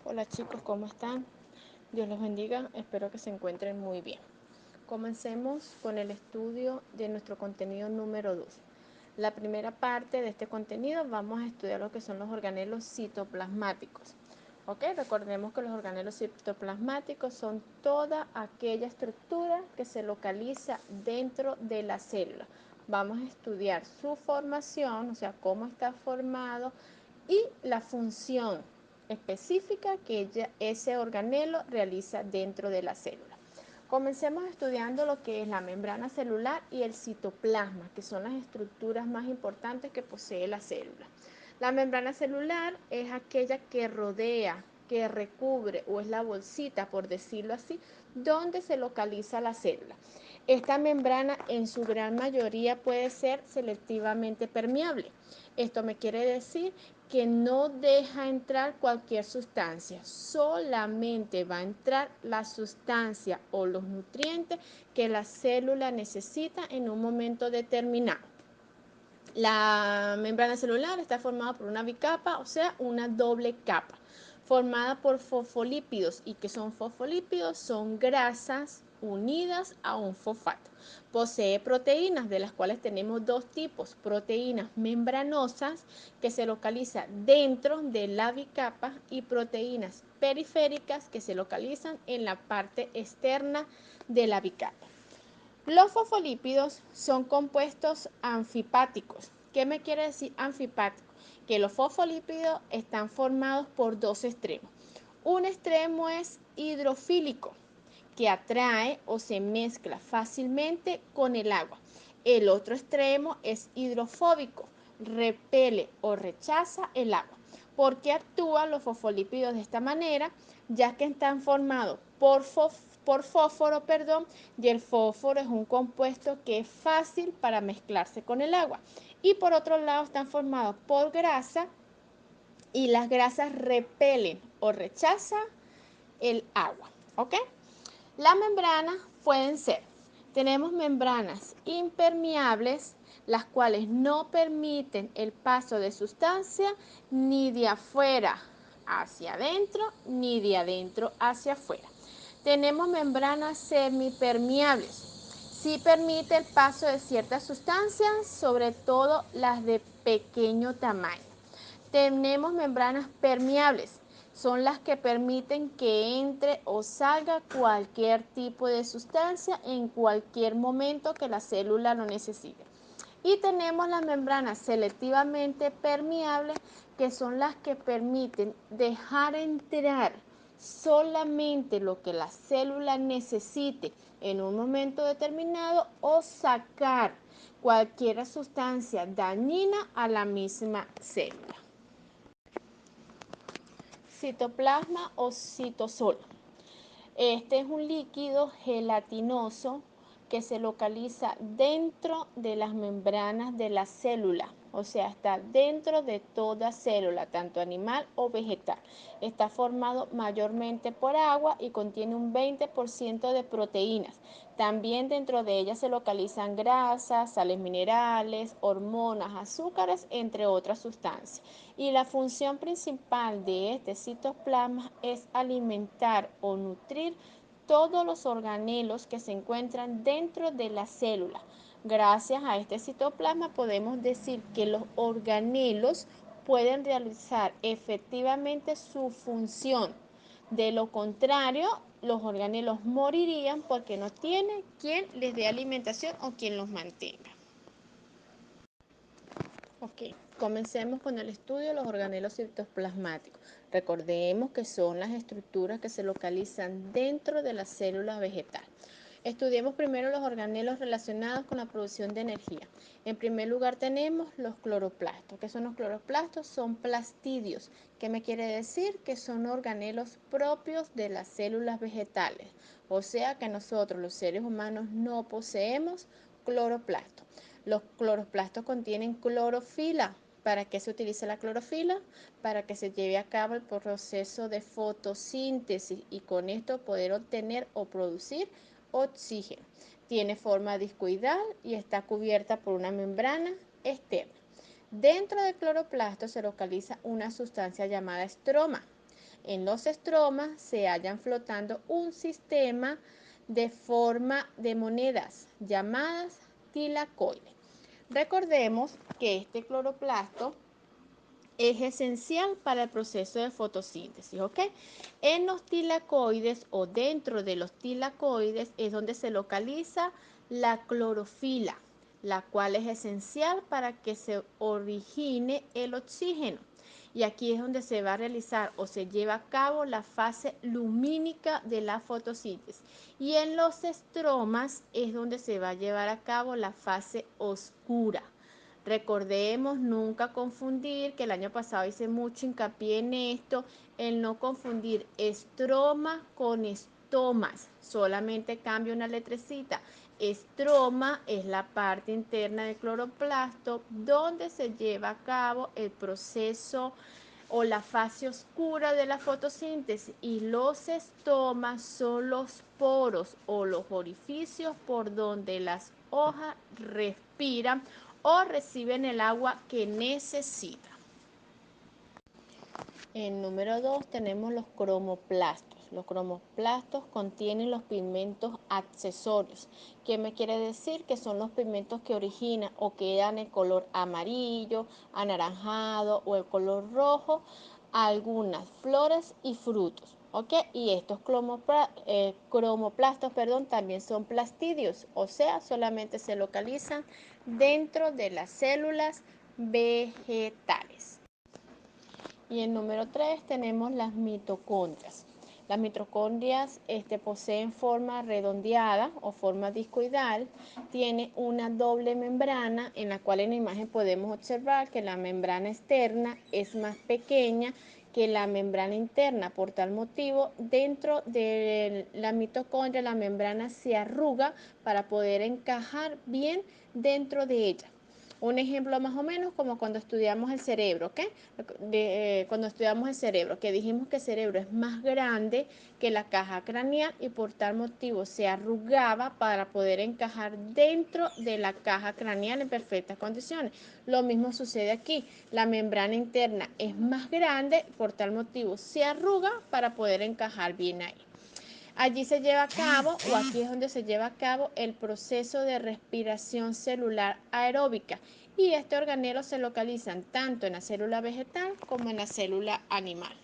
Hola chicos, ¿cómo están? Dios los bendiga, espero que se encuentren muy bien. Comencemos con el estudio de nuestro contenido número 2. La primera parte de este contenido vamos a estudiar lo que son los organelos citoplasmáticos. ¿Ok? Recordemos que los organelos citoplasmáticos son toda aquella estructura que se localiza dentro de la célula. Vamos a estudiar su formación, o sea, cómo está formado y la función específica que ese organelo realiza dentro de la célula. Comencemos estudiando lo que es la membrana celular y el citoplasma, que son las estructuras más importantes que posee la célula. La membrana celular es aquella que rodea, que recubre o es la bolsita, por decirlo así, donde se localiza la célula. Esta membrana en su gran mayoría puede ser selectivamente permeable. Esto me quiere decir que no deja entrar cualquier sustancia, solamente va a entrar la sustancia o los nutrientes que la célula necesita en un momento determinado. La membrana celular está formada por una bicapa, o sea, una doble capa, formada por fosfolípidos. ¿Y qué son fosfolípidos? Son grasas unidas a un fosfato. Posee proteínas, de las cuales tenemos dos tipos: proteínas membranosas, que se localizan dentro de la bicapa, y proteínas periféricas, que se localizan en la parte externa de la bicapa. Los fosfolípidos son compuestos anfipáticos. ¿Qué me quiere decir anfipático? Que los fosfolípidos están formados por dos extremos. Un extremo es hidrofílico, que atrae o se mezcla fácilmente con el agua. El otro extremo es hidrofóbico, repele o rechaza el agua. ¿Por qué actúan los fosfolípidos de esta manera? Ya que están formados por fósforo, y el fósforo es un compuesto que es fácil para mezclarse con el agua. Y por otro lado están formados por grasa, y las grasas repelen o rechazan el agua. ¿Ok? Las membranas pueden ser, tenemos membranas impermeables, las cuales no permiten el paso de sustancia ni de afuera hacia adentro, ni de adentro hacia afuera. Tenemos membranas semipermeables. Sí permite el paso de ciertas sustancias, sobre todo las de pequeño tamaño. Tenemos membranas permeables. Son las que permiten que entre o salga cualquier tipo de sustancia en cualquier momento que la célula lo necesite. Y tenemos las membranas selectivamente permeables, que son las que permiten dejar entrar solamente lo que la célula necesite en un momento determinado, o sacar cualquier sustancia dañina a la misma célula. Citoplasma o citosol. Este es un líquido gelatinoso que se localiza dentro de las membranas de la célula, o sea, está dentro de toda célula, tanto animal o vegetal. Está formado mayormente por agua y contiene un 20% de proteínas. También dentro de ella se localizan grasas, sales minerales, hormonas, azúcares, entre otras sustancias. Y la función principal de este citoplasma es alimentar o nutrir todos los organelos que se encuentran dentro de la célula. Gracias a este citoplasma podemos decir que los organelos pueden realizar efectivamente su función. De lo contrario, los organelos morirían porque no tienen quien les dé alimentación o quien los mantenga. Ok, comencemos con el estudio de los organelos citoplasmáticos. Recordemos que son las estructuras que se localizan dentro de la célula vegetal. Estudiemos primero los organelos relacionados con la producción de energía. En primer lugar tenemos los cloroplastos. ¿Qué son los cloroplastos? Son plastidios. ¿Qué me quiere decir? Que son organelos propios de las células vegetales. O sea que nosotros, los seres humanos, no poseemos cloroplastos. Los cloroplastos contienen clorofila. ¿Para qué se utiliza la clorofila? Para que se lleve a cabo el proceso de fotosíntesis y con esto poder obtener o producir oxígeno. Tiene forma discoidal y está cubierta por una membrana externa. Dentro del cloroplasto se localiza una sustancia llamada estroma. en los estromas se hallan flotando un sistema de forma de monedas llamadas tilacoides. Recordemos que este cloroplasto es esencial para el proceso de fotosíntesis, ¿ok? En los tilacoides o dentro de los tilacoides es donde se localiza la clorofila, la cual es esencial para que se origine el oxígeno. Y aquí es donde se va a realizar o se lleva a cabo la fase lumínica de la fotosíntesis. Y en los estromas es donde se va a llevar a cabo la fase oscura. Recordemos nunca confundir, que el año pasado hice mucho hincapié en esto, el no confundir estroma con estomas, solamente cambia una letrecita. Estroma es la parte interna del cloroplasto donde se lleva a cabo el proceso o la fase oscura de la fotosíntesis, y los estomas son los poros o los orificios por donde las hojas respiran o reciben el agua que necesitan. En número 2 tenemos los cromoplastos. Los cromoplastos contienen los pigmentos accesorios. ¿Qué me quiere decir? Que son los pigmentos que originan o que dan el color amarillo, anaranjado o el color rojo a algunas flores y frutos. ¿Ok? Y estos cromoplastos, también son plastidios, o sea, solamente se localizan dentro de las células vegetales. Y en número 3 tenemos las mitocondrias. Las mitocondrias poseen forma redondeada o forma discoidal, tiene una doble membrana en la cual en la imagen podemos observar que la membrana externa es más pequeña que la membrana interna. Por tal motivo, dentro de la mitocondria la membrana se arruga para poder encajar bien dentro de ella. Un ejemplo más o menos como cuando estudiamos el cerebro, ¿ok? Cuando estudiamos el cerebro, que dijimos que el cerebro es más grande que la caja craneal y por tal motivo se arrugaba para poder encajar dentro de la caja craneal en perfectas condiciones. Lo mismo sucede aquí. La membrana interna es más grande, por tal motivo se arruga para poder encajar bien ahí. Allí se lleva a cabo, o aquí es donde se lleva a cabo, el proceso de respiración celular aeróbica. Y este organelo se localizan tanto en la célula vegetal como en la célula animal.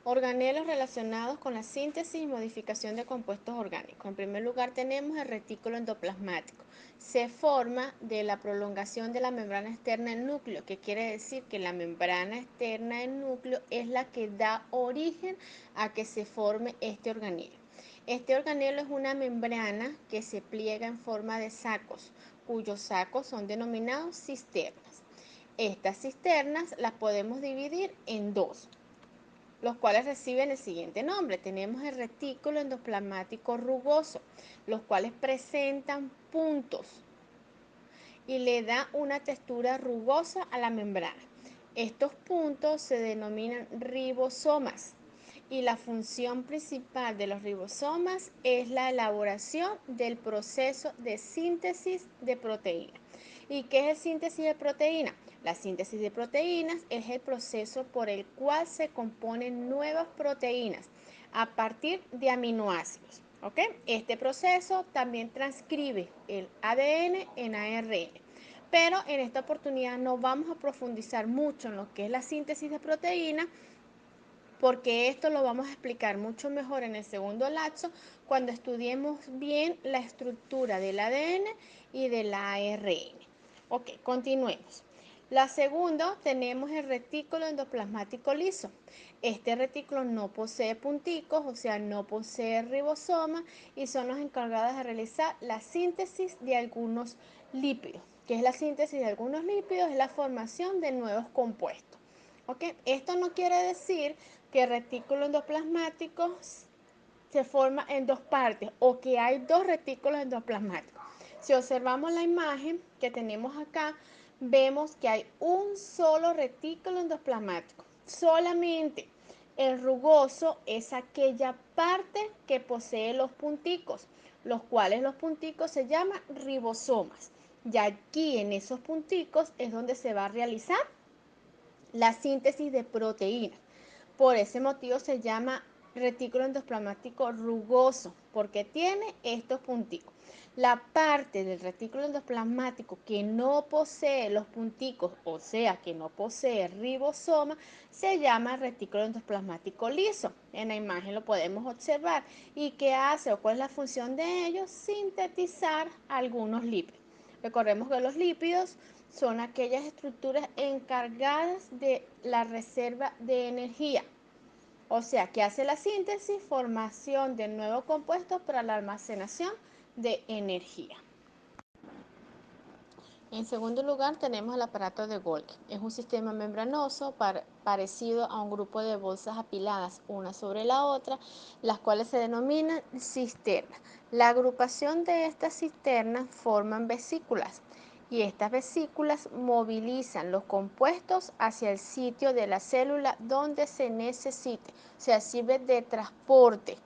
Organelos relacionados con la síntesis y modificación de compuestos orgánicos. En primer lugar tenemos el retículo endoplasmático. Se forma de la prolongación de la membrana externa del núcleo, que quiere decir que la membrana externa del núcleo es la que da origen a que se forme este organelo. Este organelo es una membrana que se pliega en forma de sacos, cuyos sacos son denominados cisternas. Estas cisternas las podemos dividir en dos, los cuales reciben el siguiente nombre. Tenemos el retículo endoplasmático rugoso, los cuales presentan puntos y le da una textura rugosa a la membrana. Estos puntos se denominan ribosomas y la función principal de los ribosomas es la elaboración del proceso de síntesis de proteínas. ¿Y qué es el síntesis de proteínas? La síntesis de proteínas es el proceso por el cual se componen nuevas proteínas a partir de aminoácidos. ¿Ok? Este proceso también transcribe el ADN en ARN. Pero en esta oportunidad no vamos a profundizar mucho en lo que es la síntesis de proteínas, porque esto lo vamos a explicar mucho mejor en el segundo lapso cuando estudiemos bien la estructura del ADN y del ARN. Ok, continuemos. La segunda tenemos el retículo endoplasmático liso. Este retículo no posee punticos, o sea, no posee ribosomas y son los encargados de realizar la síntesis de algunos lípidos. ¿Qué es la síntesis de algunos lípidos? Es la formación de nuevos compuestos. ¿Ok? Esto no quiere decir que el retículo endoplasmático se forma en dos partes o que hay dos retículos endoplasmáticos. Si observamos la imagen que tenemos acá, vemos que hay un solo retículo endoplasmático. Solamente el rugoso es aquella parte que posee los punticos, los cuales los punticos se llaman ribosomas. Y aquí en esos punticos es donde se va a realizar la síntesis de proteínas. Por ese motivo se llama retículo endoplasmático rugoso, porque tiene estos punticos. La parte del retículo endoplasmático que no posee los punticos, o sea, que no posee ribosoma, se llama retículo endoplasmático liso. En la imagen lo podemos observar. ¿Y qué hace o cuál es la función de ellos? Sintetizar algunos lípidos. Recordemos que los lípidos son aquellas estructuras encargadas de la reserva de energía. O sea, que hace la síntesis, formación de nuevos compuestos para la almacenación de energía. En segundo lugar, tenemos el aparato de Golgi. Es un sistema membranoso parecido a un grupo de bolsas apiladas una sobre la otra, las cuales se denominan cisternas. La agrupación de estas cisternas forman vesículas y estas vesículas movilizan los compuestos hacia el sitio de la célula donde se necesite. O sea, sirve de transporte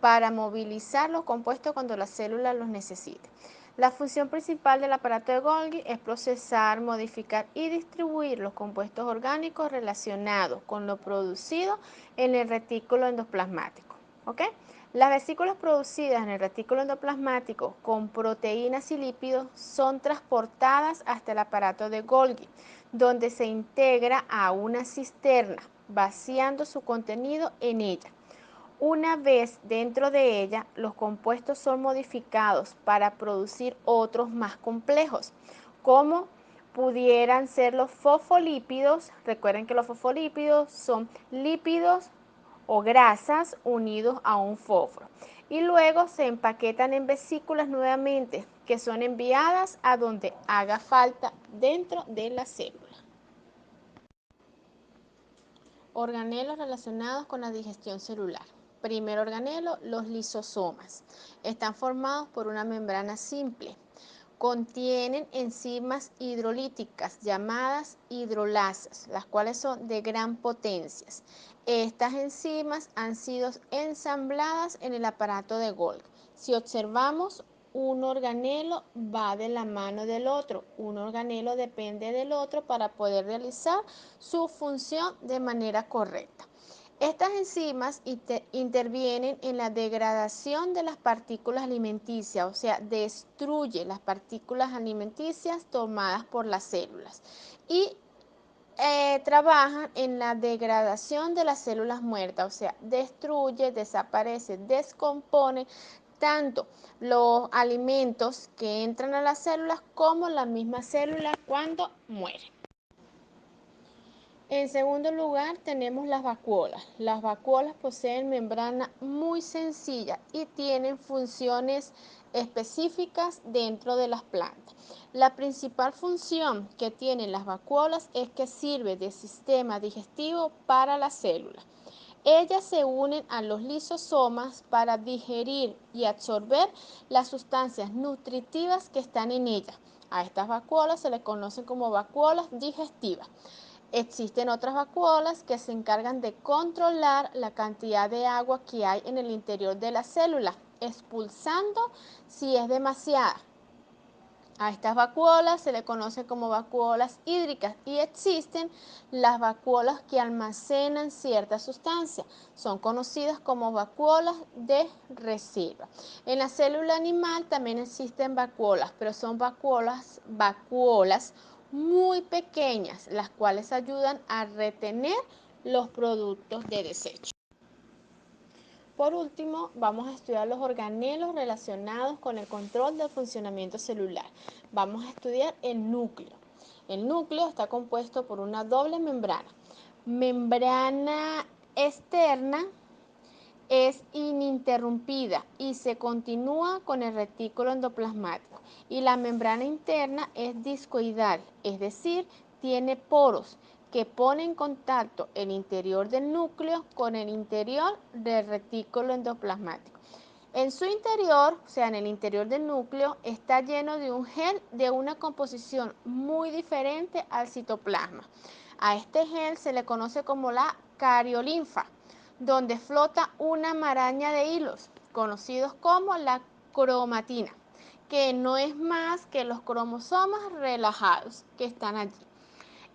para movilizar los compuestos cuando la célula los necesite. La función principal del aparato de Golgi es procesar, modificar y distribuir los compuestos orgánicos relacionados con lo producido en el retículo endoplasmático. ¿Ok? Las vesículas producidas en el retículo endoplasmático con proteínas y lípidos son transportadas hasta el aparato de Golgi, donde se integra a una cisterna, vaciando su contenido en ella. Una vez dentro de ella, los compuestos son modificados para producir otros más complejos, como pudieran ser los fosfolípidos. Recuerden que los fosfolípidos son lípidos o grasas unidos a un fósforo. Y luego se empaquetan en vesículas nuevamente, que son enviadas a donde haga falta dentro de la célula. Organelos relacionados con la digestión celular. Primer organelo, los lisosomas. Están formados por una membrana simple. Contienen enzimas hidrolíticas llamadas hidrolasas, las cuales son de gran potencia. Estas enzimas han sido ensambladas en el aparato de Golgi. Si observamos, un organelo va de la mano del otro. Un organelo depende del otro para poder realizar su función de manera correcta. Estas enzimas intervienen en la degradación de las partículas alimenticias, o sea, destruye las partículas alimenticias tomadas por las células y trabajan en la degradación de las células muertas, o sea, destruye, desaparece, descompone tanto los alimentos que entran a las células como la misma célula cuando muere. En segundo lugar, tenemos las vacuolas. Las vacuolas poseen membrana muy sencilla y tienen funciones específicas dentro de las plantas. La principal función que tienen las vacuolas es que sirve de sistema digestivo para la célula. Ellas se unen a los lisosomas para digerir y absorber las sustancias nutritivas que están en ellas. A estas vacuolas se les conocen como vacuolas digestivas. Existen otras vacuolas que se encargan de controlar la cantidad de agua que hay en el interior de la célula, expulsando si es demasiada. A estas vacuolas se le conoce como vacuolas hídricas y existen las vacuolas que almacenan ciertas sustancias. Son conocidas como vacuolas de reserva. En la célula animal también existen vacuolas, pero son vacuolas muy pequeñas, las cuales ayudan a retener los productos de desecho. Por último, vamos a estudiar los organelos relacionados con el control del funcionamiento celular. Vamos a estudiar el núcleo. El núcleo está compuesto por una doble membrana. Membrana externa es ininterrumpida y se continúa con el retículo endoplasmático. Y la membrana interna es discoidal, es decir, tiene poros que ponen en contacto el interior del núcleo con el interior del retículo endoplasmático. En su interior, o sea, en el interior del núcleo, está lleno de un gel de una composición muy diferente al citoplasma. A este gel se le conoce como la cariolinfa, donde flota una maraña de hilos, conocidos como la cromatina, que no es más que los cromosomas relajados que están allí.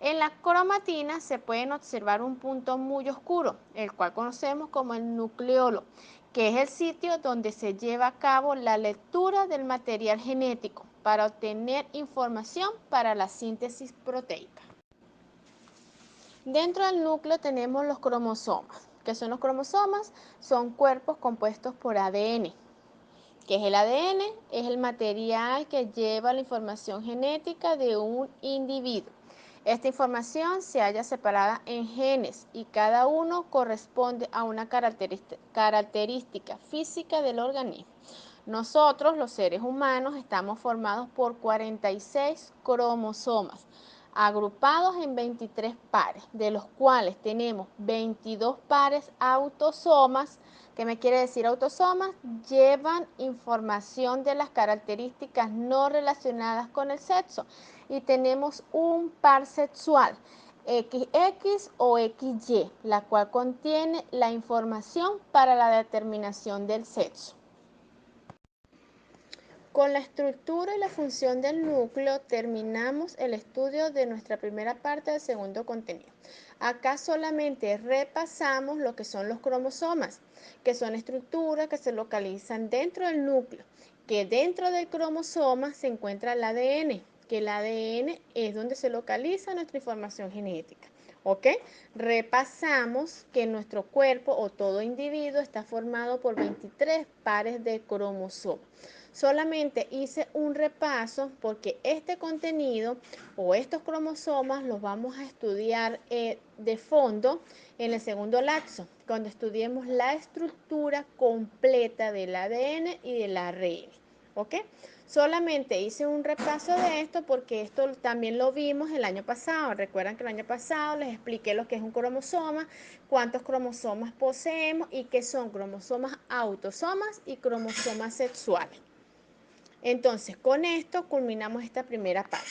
En la cromatina se pueden observar un punto muy oscuro, el cual conocemos como el nucleolo, que es el sitio donde se lleva a cabo la lectura del material genético para obtener información para la síntesis proteica. Dentro del núcleo tenemos los cromosomas. ¿Qué son los cromosomas? Son cuerpos compuestos por ADN. ¿Qué es el ADN? Es el material que lleva la información genética de un individuo. Esta información se halla separada en genes y cada uno corresponde a una característica física del organismo. Nosotros, los seres humanos, estamos formados por 46 cromosomas, agrupados en 23 pares, de los cuales tenemos 22 pares autosomas. ¿Qué me quiere decir autosomas? Llevan información de las características no relacionadas con el sexo. Y tenemos un par sexual, XX o XY, la cual contiene la información para la determinación del sexo. Con la estructura y la función del núcleo terminamos el estudio de nuestra primera parte del segundo contenido. Acá solamente repasamos lo que son los cromosomas, que son estructuras que se localizan dentro del núcleo, que dentro del cromosoma se encuentra el ADN, que el ADN es donde se localiza nuestra información genética. ¿Ok? Repasamos que nuestro cuerpo o todo individuo está formado por 23 pares de cromosomas. Solamente hice un repaso porque este contenido o estos cromosomas los vamos a estudiar de fondo en el segundo lapso, cuando estudiemos la estructura completa del ADN y del ARN. ¿Ok? Solamente hice un repaso de esto porque esto también lo vimos el año pasado. Recuerdan que el año pasado les expliqué lo que es un cromosoma, cuántos cromosomas poseemos y qué son cromosomas autosomas y cromosomas sexuales. Entonces, con esto culminamos esta primera parte.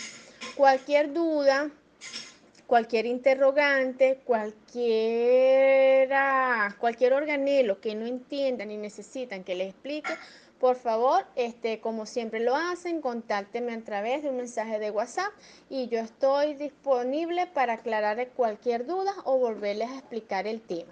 Cualquier duda, cualquier interrogante, cualquier organelo que no entiendan y necesitan que les explique, por favor, como siempre lo hacen, contáctenme a través de un mensaje de WhatsApp y yo estoy disponible para aclarar cualquier duda o volverles a explicar el tema.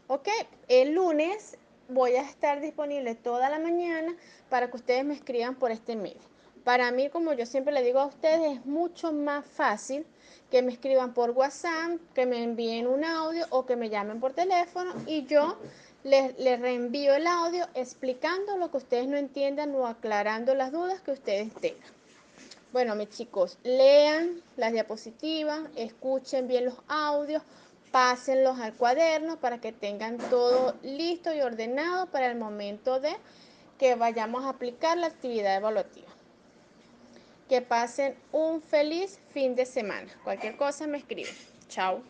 Ok, el lunes voy a estar disponible toda la mañana para que ustedes me escriban por este medio. Para mí, como yo siempre le digo a ustedes, es mucho más fácil que me escriban por WhatsApp, que me envíen un audio o que me llamen por teléfono y yo les reenvío el audio explicando lo que ustedes no entiendan o aclarando las dudas que ustedes tengan. Bueno, mis chicos, lean las diapositivas, escuchen bien los audios, pásenlos al cuaderno para que tengan todo listo y ordenado para el momento de que vayamos a aplicar la actividad evaluativa. Que pasen un feliz fin de semana. Cualquier cosa me escriben. Chao.